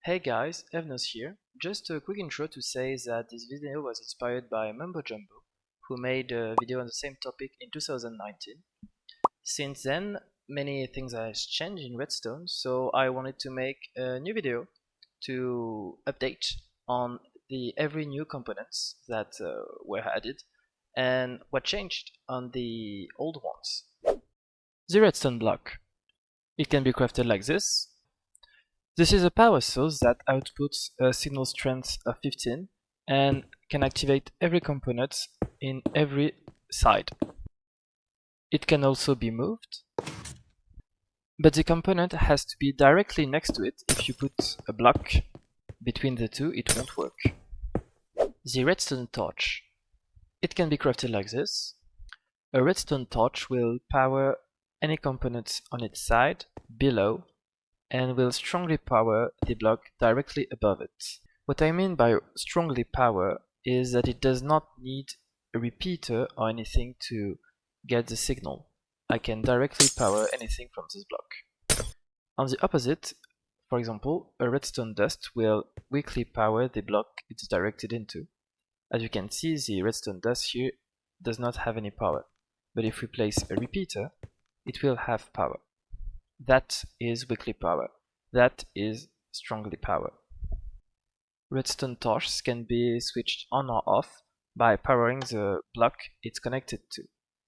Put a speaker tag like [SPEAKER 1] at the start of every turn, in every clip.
[SPEAKER 1] Hey guys, Evnos here. Just a quick intro to say that this video was inspired by Mumbo Jumbo, who made a video on the same topic in 2019. Since then, many things have changed in Redstone, so I wanted to make a new video to update on every new components that were added and what changed on the old ones. The redstone block. It can be crafted like this. This is a power source that outputs a signal strength of 15 and can activate every component in every side. It can also be moved, but the component has to be directly next to it. If you put a block between the two, it won't work. The redstone torch. It can be crafted like this. A redstone torch will power any component on its side, below, and will strongly power the block directly above it. What I mean by strongly power is that it does not need a repeater or anything to get the signal. I can directly power anything from this block. On the opposite, for example, a redstone dust will weakly power the block it's directed into. As you can see, the redstone dust here does not have any power, but if we place a repeater, it will have power. That is weakly power. That is strongly power. Redstone torches can be switched on or off by powering the block it's connected to.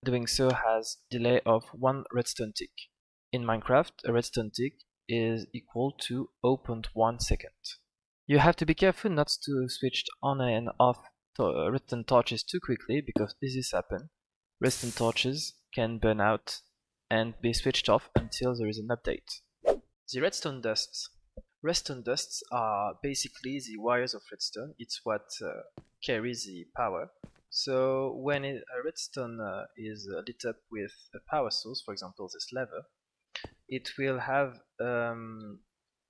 [SPEAKER 1] Doing so has delay of 1 redstone tick. In Minecraft, a redstone tick is equal to 0.1 second. You have to be careful not to switch on and off redstone torches too quickly, because if this happens, redstone torches can burn out and be switched off until there is an update. The redstone dusts. Redstone dusts are basically the wires of redstone. It's what carries the power. So when a redstone is lit up with a power source, for example this lever, it will have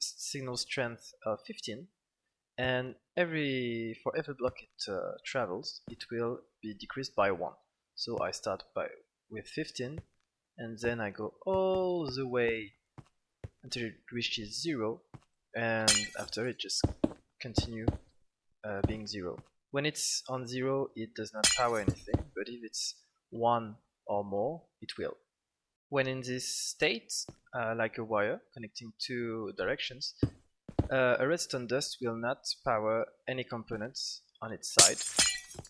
[SPEAKER 1] signal strength of 15, and for every block it travels, it will be decreased by 1. So I start with 15, and then I go all the way until it reaches 0, and after it just continue being 0. When it's on 0, it does not power anything, but if it's 1 or more, it will. When in this state, like a wire connecting two directions, a redstone dust will not power any components on its side,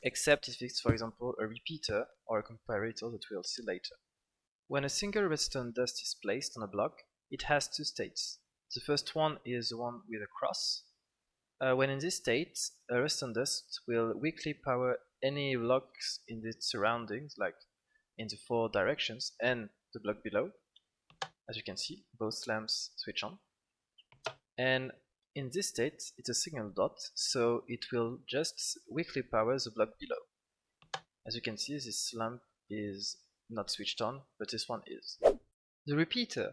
[SPEAKER 1] except if it's, for example, a repeater or a comparator that we'll see later. When a single redstone dust is placed on a block, it has two states. The first one is the one with a cross. When in this state, a redstone dust will weakly power any blocks in its surroundings, like in the 4 directions, and the block below. As you can see, both lamps switch on. And in this state, it's a signal dot, so it will just weakly power the block below. As you can see, this lamp is not switched on, but this one is. The repeater.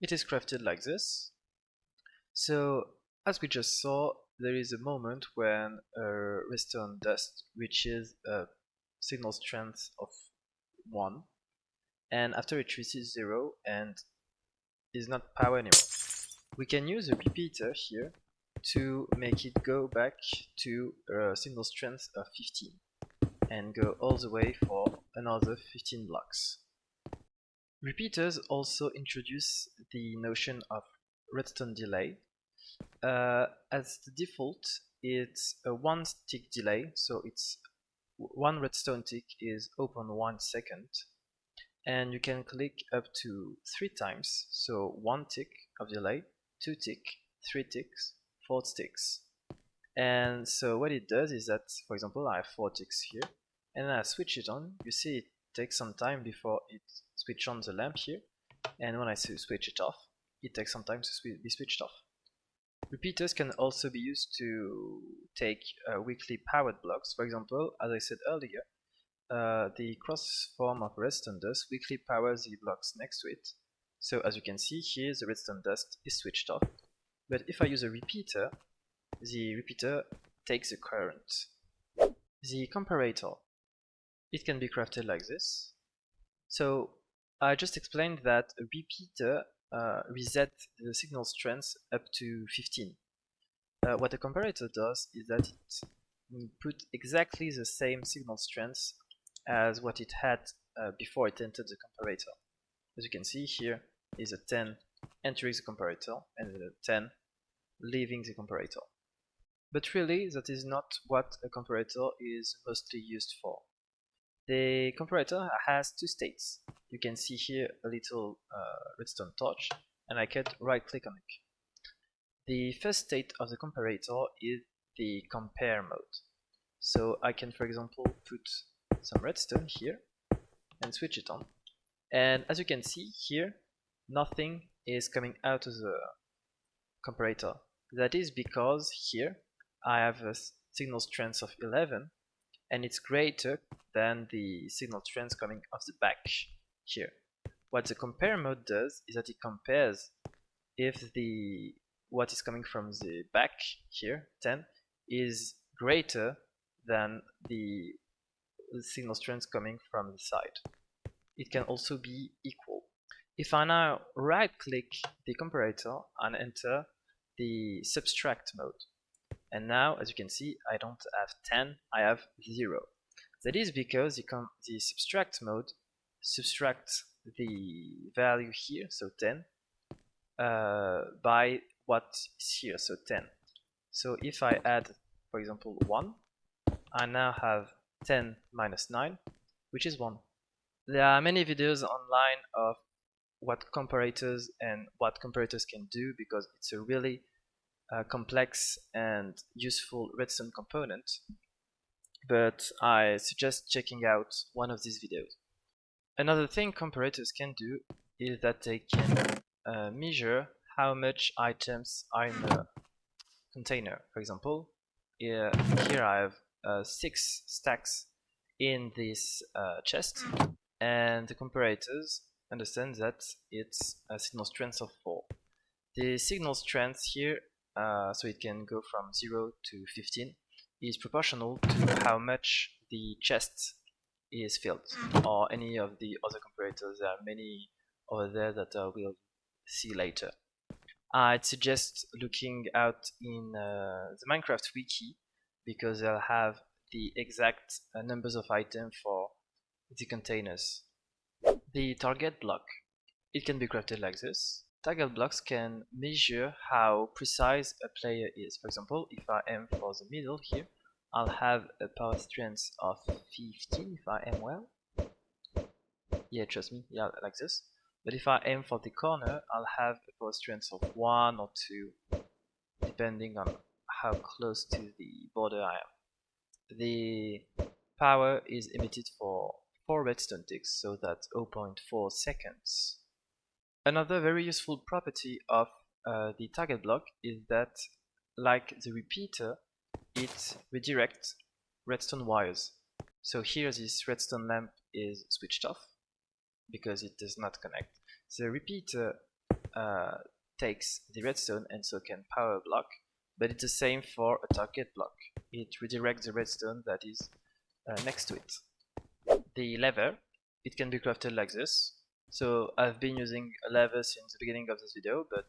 [SPEAKER 1] It is crafted like this. So, as we just saw, there is a moment when a redstone dust reaches a signal strength of 1, and after it reaches 0 and is not power anymore. We can use a repeater here to make it go back to a signal strength of 15 and go all the way for another 15 blocks. Repeaters also introduce the notion of redstone delay. As the default, it's a 1 tick delay, so it's 1 redstone tick is 0.1 second, and you can click up to 3 times, so 1 tick of delay, 2 tick, 3 ticks, 4 ticks. And so what it does is that, for example, I have 4 ticks here, and I switch it on. You see it takes some time before it switches on the lamp here, and when I switch it off, it takes some time to be switched off. Repeaters can also be used to take weakly powered blocks. For example, as I said earlier, the cross form of redstone dust weakly powers the blocks next to it. So as you can see here, the redstone dust is switched off. But if I use a repeater, the repeater takes the current. The comparator. It can be crafted like this. So I just explained that a repeater reset the signal strength up to 15. What a comparator does is that it puts exactly the same signal strength as what it had before it entered the comparator. As you can see, here is a 10 entering the comparator and a 10 leaving the comparator. But really, that is not what a comparator is mostly used for. The comparator has two states. You can see here a little redstone torch, and I can right click on it. The first state of the comparator is the compare mode. So I can, for example, put some redstone here and switch it on. And as you can see here, nothing is coming out of the comparator. That is because here I have a signal strength of 11 and it's greater than the signal strength coming off the back here. What the compare mode does is that it compares if what is coming from the back here, 10, is greater than the signal strength coming from the side. It can also be equal. If I now right click the comparator and enter the subtract mode, and now as you can see I don't have 10, I have 0. That is because the subtract mode subtracts the value here, so 10, by what is here, so 10. So if I add, for example, 1, I now have 10 minus 9, which is 1. There are many videos online of what comparators and what comparators can do, because it's a really complex and useful redstone component, but I suggest checking out one of these videos. Another thing comparators can do is that they can measure how much items are in the container. For example, here I have 6 stacks in this chest, and the comparators understand that it's a signal strength of 4. The signal strength here, so it can go from 0 to 15, is proportional to how much the chest is filled, or any of the other comparators. There are many over there that we'll see later. I'd suggest looking out in the Minecraft wiki, because they'll have the exact numbers of items for the containers. The target block. It can be crafted like this. Target blocks can measure how precise a player is. For example, if I aim for the middle here, I'll have a power strength of 15 if I aim well. Yeah, trust me, yeah, like this. But if I aim for the corner, I'll have a power strength of 1 or 2, depending on how close to the border I am. The power is emitted for 4 redstone ticks, so that's 0.4 seconds. Another very useful property of the target block is that, like the repeater, it redirects redstone wires. So here this redstone lamp is switched off because it does not connect. The repeater takes the redstone and so can power a block, but it's the same for a target block. It redirects the redstone that is next to it. The lever, it can be crafted like this. So I've been using a lever since the beginning of this video, but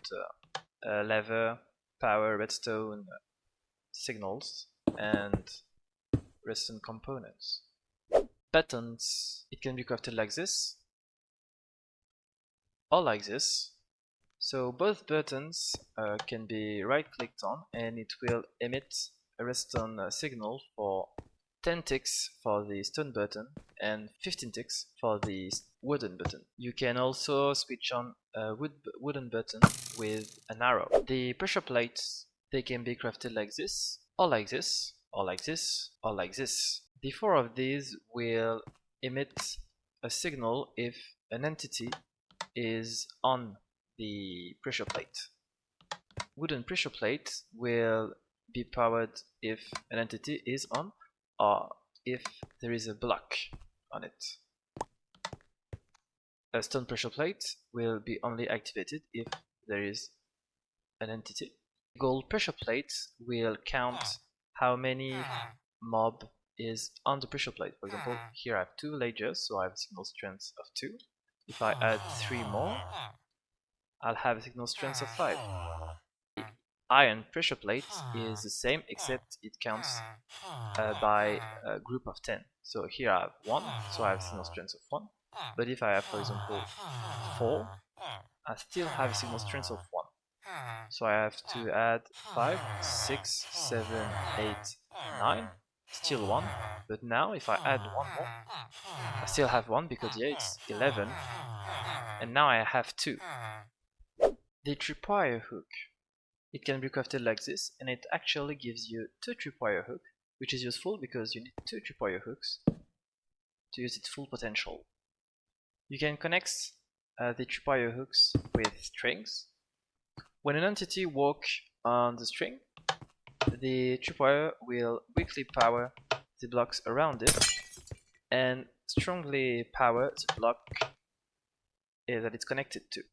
[SPEAKER 1] lever, power, redstone, signals, and redstone components. Buttons, it can be crafted like this, or like this. So both buttons can be right clicked on and it will emit a redstone signal for 10 ticks for the stone button and 15 ticks for the wooden button. You can also switch on a wooden button with an arrow. The pressure plates, they can be crafted like this, or like this, or like this, or like this. The 4 of these will emit a signal if an entity is on the pressure plate. Wooden pressure plate will be powered if an entity is on, or if there is a block on it. A stone pressure plate will be only activated if there is an entity. Gold pressure plate will count how many mob is on the pressure plate. For example, here I have 2 layers, so I have a signal strength of 2. If I add 3 more, I'll have a signal strength of 5. The iron pressure plate is the same, except it counts by a group of 10. So here I have 1, so I have a signal strength of 1. But if I have, for example, 4, I still have a signal strength of 1. So I have to add 5, 6, 7, 8, 9, still 1. But now if I add 1 more, I still have 1 because yeah, it's 11. And now I have 2. The tripwire hook. It can be crafted like this, and it actually gives you 2 tripwire hooks, which is useful because you need 2 tripwire hooks to use its full potential. You can connect the tripwire hooks with strings. When an entity walks on the string, the tripwire will weakly power the blocks around it and strongly power the block that it's connected to.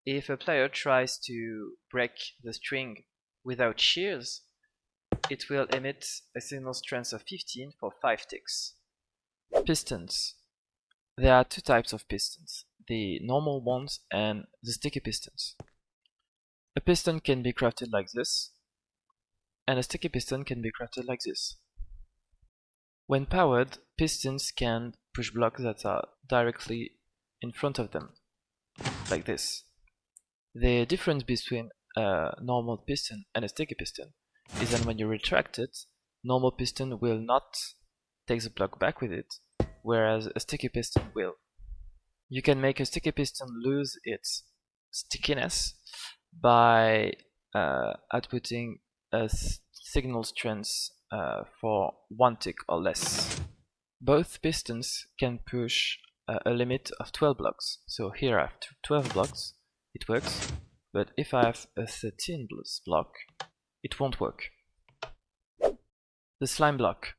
[SPEAKER 1] If a player tries to break the string without shears, it will emit a signal strength of 15 for 5 ticks. Pistons. There are 2 types of pistons, the normal ones and the sticky pistons. A piston can be crafted like this, and a sticky piston can be crafted like this. When powered, pistons can push blocks that are directly in front of them, like this. The difference between a normal piston and a sticky piston is that when you retract it, normal piston will not take the block back with it, whereas a sticky piston will. You can make a sticky piston lose its stickiness by outputting a signal strength for 1 tick or less. Both pistons can push a limit of 12 blocks. So here I have 12 blocks, it works, but if I have a 13 block, it won't work. The slime block.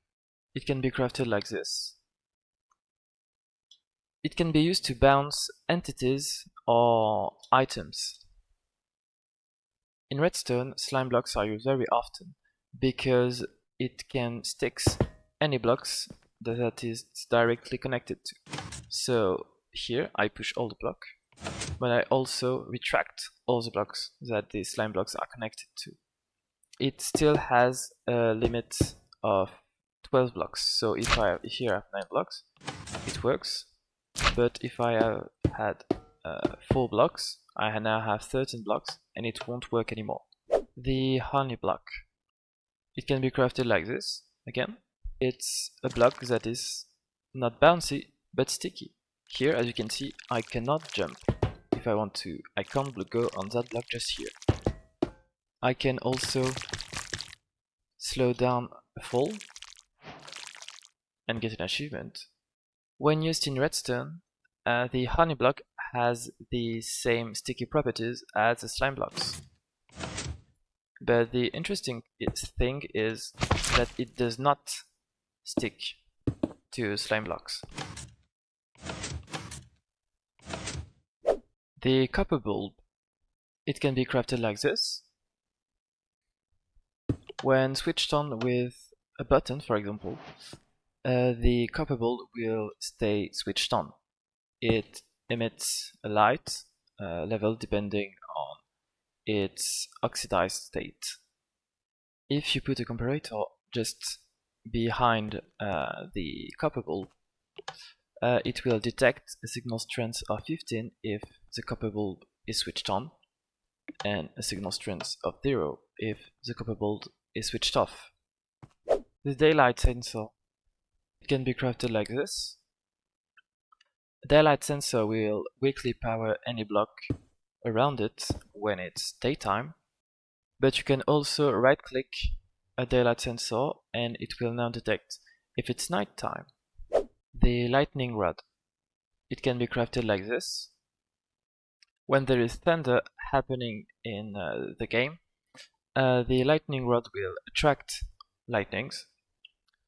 [SPEAKER 1] It can be crafted like this. It can be used to bounce entities or items. In redstone, slime blocks are used very often because it can stick any blocks that is directly connected to. So here I push all the block, but I also retract all the blocks that the slime blocks are connected to. It still has a limit of 12 blocks, so if I here I have 9 blocks, it works. But if I have had 4 blocks, I now have 13 blocks, and it won't work anymore. The honey block. It can be crafted like this, again. It's a block that is not bouncy, but sticky. Here, as you can see, I cannot jump. If I want to, I can't go on that block just here. I can also slow down a fall and get an achievement. When used in redstone, the honey block has the same sticky properties as the slime blocks. But the interesting thing is that it does not stick to slime blocks. The copper bulb. It can be crafted like this. When switched on with a button, for example, the copper bulb will stay switched on. It emits a light level depending on its oxidized state. If you put a comparator just behind the copper bulb, it will detect a signal strength of 15 if the copper bulb is switched on, and a signal strength of 0 if the copper bulb is switched off. The daylight sensor. It can be crafted like this. A daylight sensor will weakly power any block around it when it's daytime, but you can also right-click a daylight sensor and it will now detect if it's nighttime. The lightning rod. It can be crafted like this. When there is thunder happening in the game, the lightning rod will attract lightnings,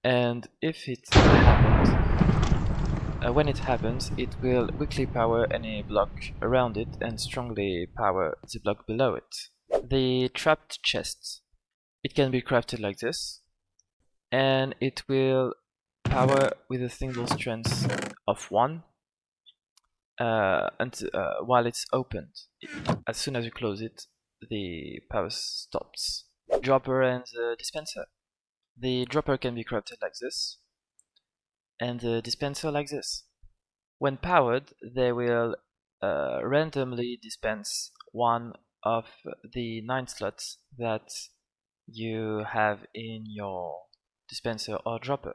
[SPEAKER 1] and if it happens, when it happens, it will weakly power any block around it and strongly power the block below it. The trapped chest. It can be crafted like this, and it will power with a single strength of 1 while it's opened. As soon as you close it, the power stops. Dropper and the dispenser. The dropper can be crafted like this, and the dispenser like this. When powered, they will randomly dispense one of the 9 slots that you have in your dispenser or dropper.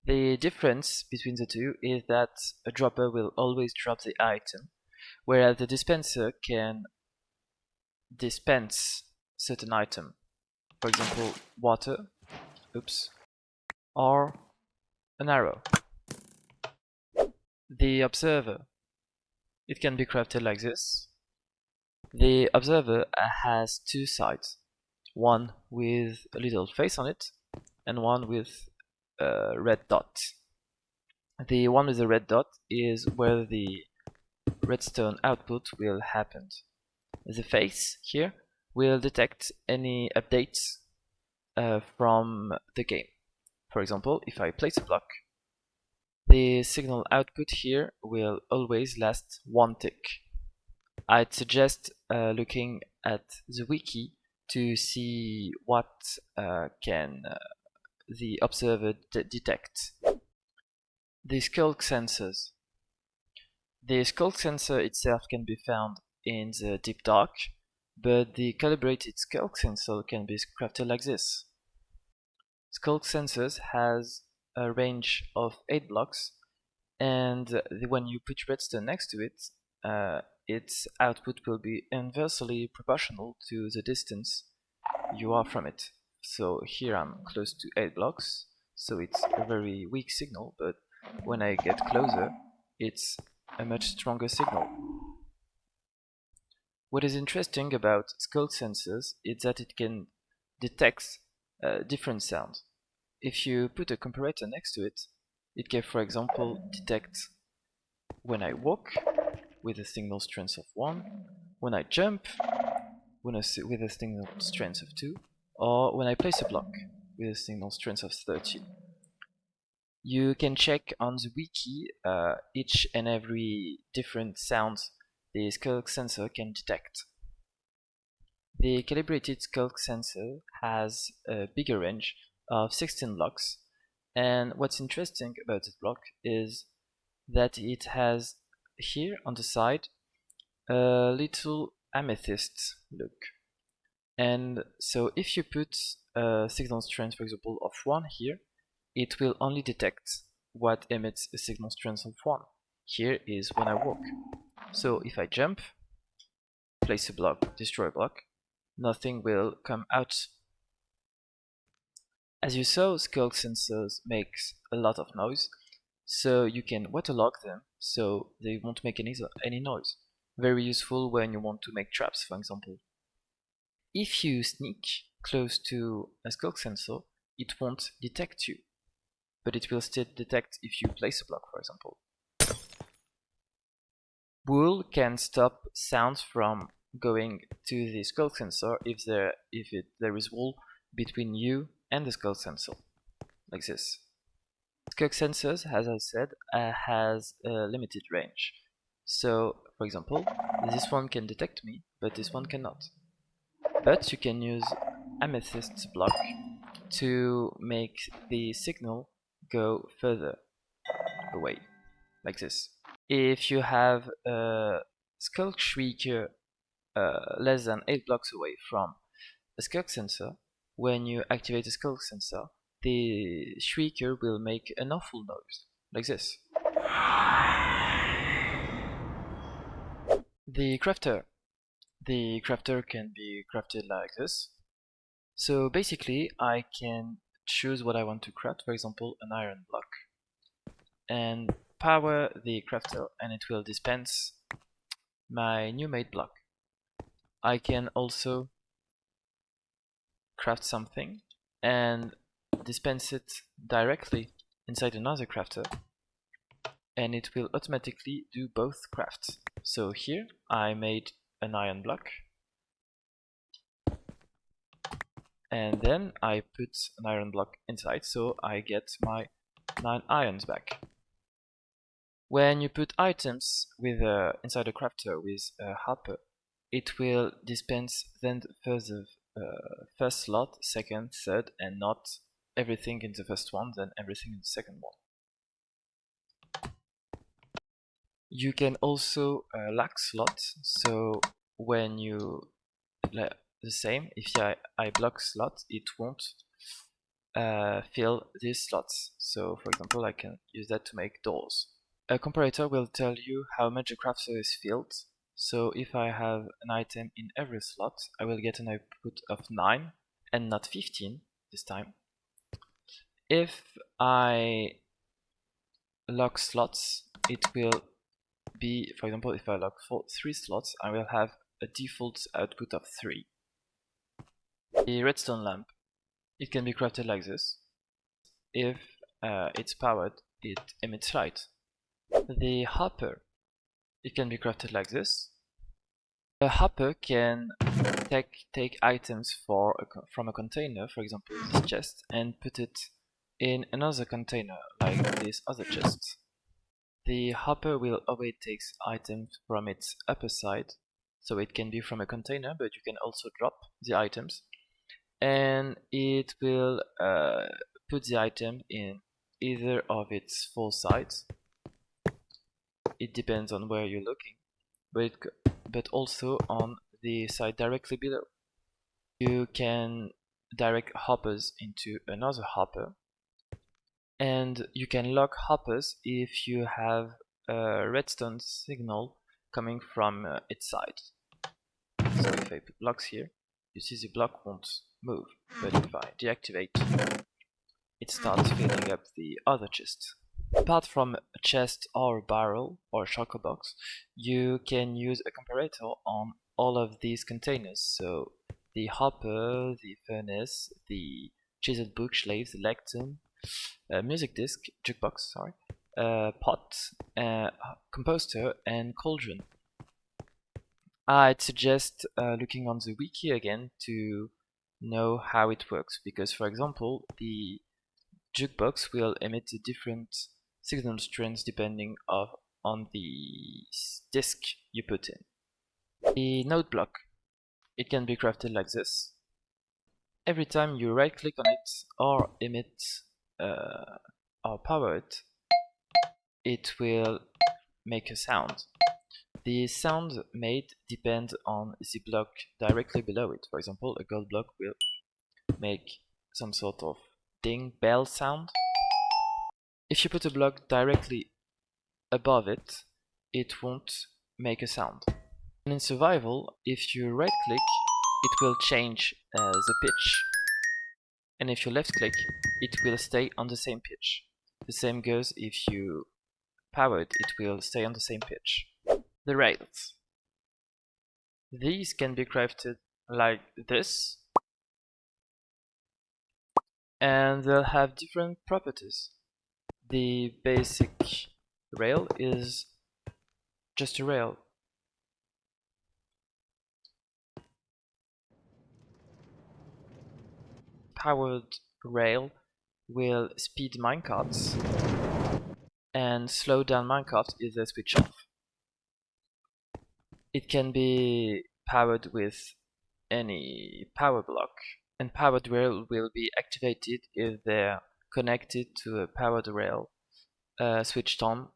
[SPEAKER 1] The difference between the two is that a dropper will always drop the item, whereas the dispenser can dispense certain item. For example, water, or an arrow. The observer. It can be crafted like this. The observer has two sides, one with a little face on it and one with a red dot. The one with the red dot is where the redstone output will happen. The face here will detect any updates from the game. For example, if I place a block, the signal output here will always last one tick. I'd suggest looking at the wiki to see what can the observer detect. The sculk sensors. The sculk sensor itself can be found in the deep dark, but the calibrated sculk sensor can be crafted like this. Sculk sensors has a range of 8 blocks, and when you put redstone next to it, its output will be inversely proportional to the distance you are from it. So here I'm close to 8 blocks, so it's a very weak signal, but when I get closer, it's a much stronger signal. What is interesting about sculk sensors is that it can detect different sounds. If you put a comparator next to it, it can, for example, detect when I walk with a signal strength of 1, when I jump with a signal strength of 2, or when I place a block with a signal strength of 30. You can check on the wiki each and every different sound the sculk sensor can detect. The calibrated sculk sensor has a bigger range of 16 blocks, and what's interesting about this block is that it has here on the side a little amethyst look. And so if you put a signal strength, for example, of 1 here, it will only detect what emits a signal strength of 1. Here is when I walk. So if I jump, place a block, destroy a block, nothing will come out. As you saw, sculk sensors makes a lot of noise, so you can waterlock them so they won't make any noise. Very useful when you want to make traps, for example. If you sneak close to a sculk sensor, it won't detect you, but it will still detect if you place a block, for example. Wool can stop sounds from going to the sculk sensor if there is wool between you and the sculk sensor, like this. Sculk sensors, as I said, has a limited range. So, for example, this one can detect me, but this one cannot. But you can use amethyst block to make the signal go further away, like this. If you have a sculk shrieker less than 8 blocks away from a sculk sensor, when you activate a sculk sensor, the shrieker will make an awful noise, like this. The crafter. The crafter can be crafted like this. So basically, I can choose what I want to craft, for example, an iron block, and power the crafter, and it will dispense my new made block. I can also craft something and dispense it directly inside another crafter, and it will automatically do both crafts. So here I made an iron block, and then I put an iron block inside, so I get my 9 irons back. When you put items with inside a crafter with a hopper, it will dispense then further first slot, second, third, and not everything in the first one, then everything in the second one. You can also lock slots, so when you the same, if I block slot, it won't fill these slots. So for example, I can use that to make doors. A comparator will tell you how much a crafter is filled. So if I have an item in every slot, I will get an output of 9 and not 15 this time. If I lock slots, it will be, for example, if I lock 3 slots, I will have a default output of 3. The redstone lamp, it can be crafted like this. If it's powered, it emits light. The hopper, it can be crafted like this. A hopper can take items from a container, for example this chest, and put it in another container, like this other chest. The hopper will always take items from its upper side, so it can be from a container, but you can also drop the items. And it will put the item in either of its 4 sides. It depends on where you're looking, but also on the side directly below. You can direct hoppers into another hopper, and you can lock hoppers if you have a redstone signal coming from its side. So if I put blocks here, you see the block won't move, but if I deactivate, it starts filling up the other chest. Apart from a chest or a barrel or a shulker box, you can use a comparator on all of these containers. So the hopper, the furnace, the chiseled bookshelf, the lectern, music disc, jukebox, sorry, pot, composter, and cauldron. I'd suggest looking on the wiki again to know how it works, because for example the jukebox will emit a different signal strengths depending on the disc you put in. The note block, it can be crafted like this. Every time you right click on it or emit or power it, it will make a sound. The sound made depends on the block directly below it. For example, a gold block will make some sort of ding bell sound. If you put a block directly above it, it won't make a sound. And in survival, if you right click, it will change the pitch. And if you left click, it will stay on the same pitch. The same goes if you power it, it will stay on the same pitch. The rails. These can be crafted like this, and they'll have different properties. The basic rail is just a rail. Powered rail will speed minecarts, and slow down minecarts if they switch off. It can be powered with any power block, and powered rail will be activated if they're connected to a powered rail switched on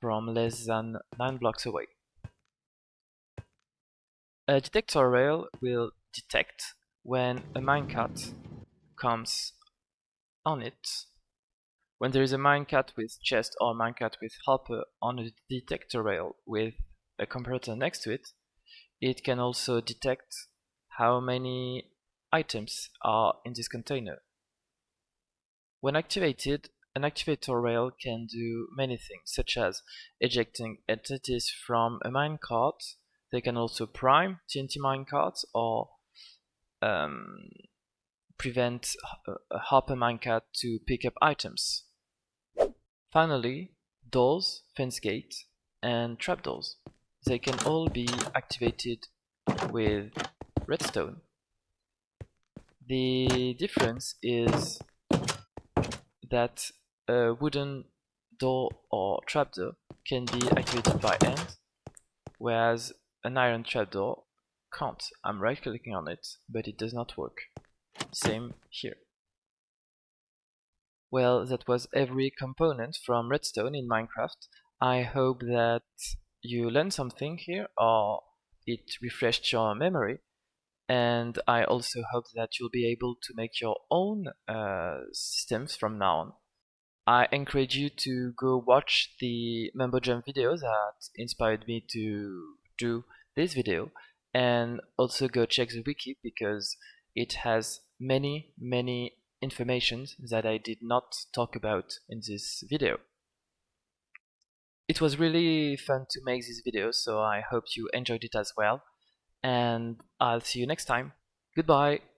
[SPEAKER 1] from less than 9 blocks away. A detector rail will detect when a minecart comes on it. When there is a minecart with chest or minecart with hopper on a detector rail with a comparator next to it, it can also detect how many items are in this container. When activated, an activator rail can do many things, such as ejecting entities from a minecart. They can also prime TNT minecarts or prevent a hopper minecart to pick up items. Finally, doors, fence gates, and trapdoors. They can all be activated with redstone. The difference is that a wooden door or trapdoor can be activated by hand, whereas an iron trapdoor can't. I'm right clicking on it, but it does not work. Same here. Well, that was every component from redstone in Minecraft. I hope that you learned something here, or it refreshed your memory, and I also hope that you'll be able to make your own systems from now on. I encourage you to go watch the Mumbo Jumbo videos that inspired me to do this video, and also go check the wiki because it has many informations that I did not talk about in this video. It was really fun to make this video, so I hope you enjoyed it as well, and I'll see you next time. Goodbye!